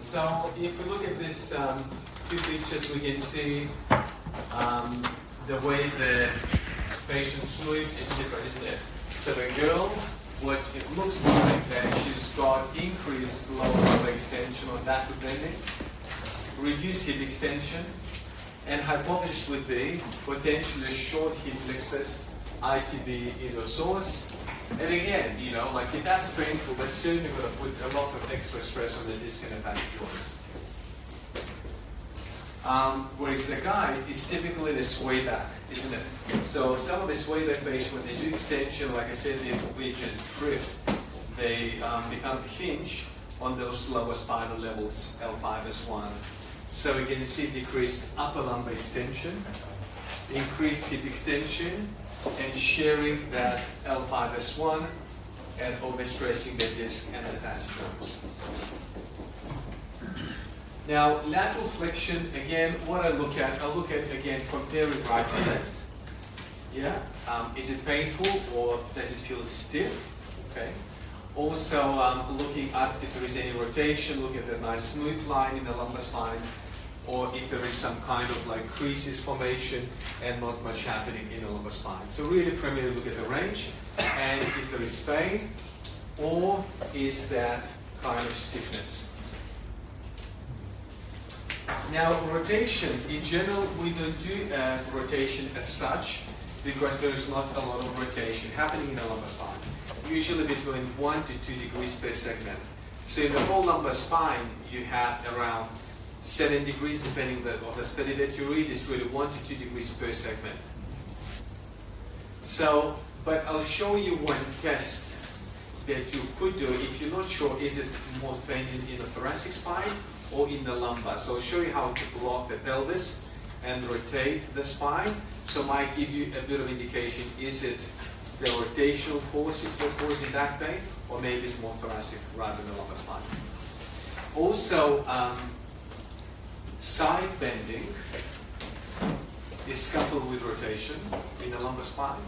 So if we look at this two pictures, we can see the way the patient's move is different, isn't it? So the girl, what it looks like that she's got increased lower lumbar extension or backward bending, reduced hip extension, and hypothesis would be potentially short hip flexors, ITB iliopsoas. And again, you know, like if that's painful, that's certainly going to put a lot of extra stress on the disc and attached joints. Whereas the guide is typically the sway back, isn't it? So some of the sway back patients, when they do extension, like I said, they just drift. They become hinge on those lower spinal levels, L5S1. So you can see decreased upper lumbar extension, increased hip extension, and sharing that L5S1 and overstressing the disc and the tacet joints. Now, lateral flexion, again, what I look at again, comparing right to left. Yeah? Is it painful or does it feel stiff? Okay. Also, looking at if there is any rotation, look at the nice smooth line in the lumbar spine, or if there is some kind of like creases formation and not much happening in the lumbar spine. So really primarily look at the range and if there is pain or is that kind of stiffness. Now rotation, in general we don't do rotation as such because there is not a lot of rotation happening in the lumbar spine. Usually between 1 to 2 degrees per segment. So in the whole lumbar spine you have around 7 degrees, depending on the study that you read, is really 1 to 2 degrees per segment. So, but I'll show you one test that you could do if you're not sure is it more pain in the thoracic spine or in the lumbar. So I'll show you how to block the pelvis and rotate the spine. So it might give you a bit of indication, is it the rotational forces that causing back pain, or maybe it's more thoracic rather than the lumbar spine. Also, side bending is coupled with rotation in the lumbar spine,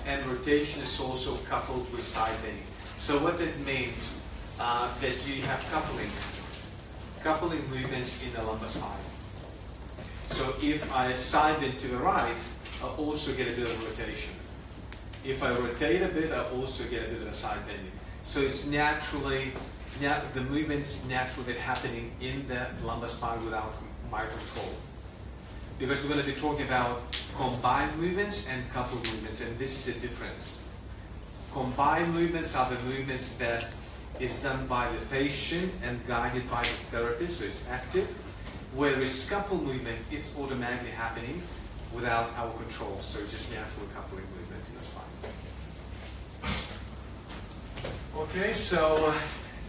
and rotation is also coupled with side bending. So what that means that you have coupling movements in the lumbar spine. So if I side bend to the right, I also get a bit of rotation. If I rotate a bit, I also get a bit of a side bending. So it's naturally, the movements naturally happening in the lumbar spine without my control. Because we're going to be talking about combined movements and coupled movements, and this is a difference. Combined movements are the movements that is done by the patient and guided by the therapist, so it's active. Whereas coupled movement, it's automatically happening without our control, so it's just natural coupling movement in the spine. Okay, so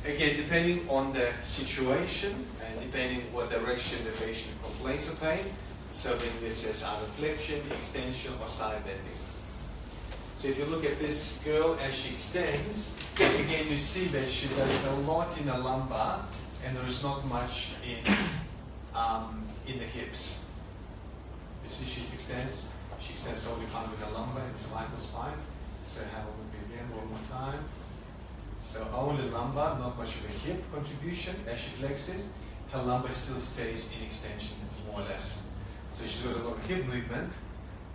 again, depending on the situation and depending what direction the patient complains of pain, so then this is either flexion, extension, or side bending. So if you look at this girl as she extends, again you see that she does a lot in the lumbar and there is not much in the hips. You see she extends only under the lumbar and cervical spine. So have a look again one more time. So only lumbar, not much of a hip contribution. As she flexes, her lumbar still stays in extension, more or less. So she's got a lot of hip movement,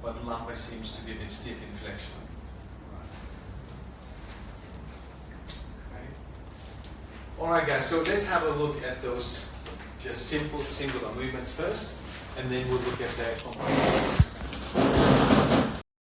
but lumbar seems to be a bit stiff in flexion. Okay. Alright guys, so let's have a look at those just simple singular movements first, and then we'll look at the combined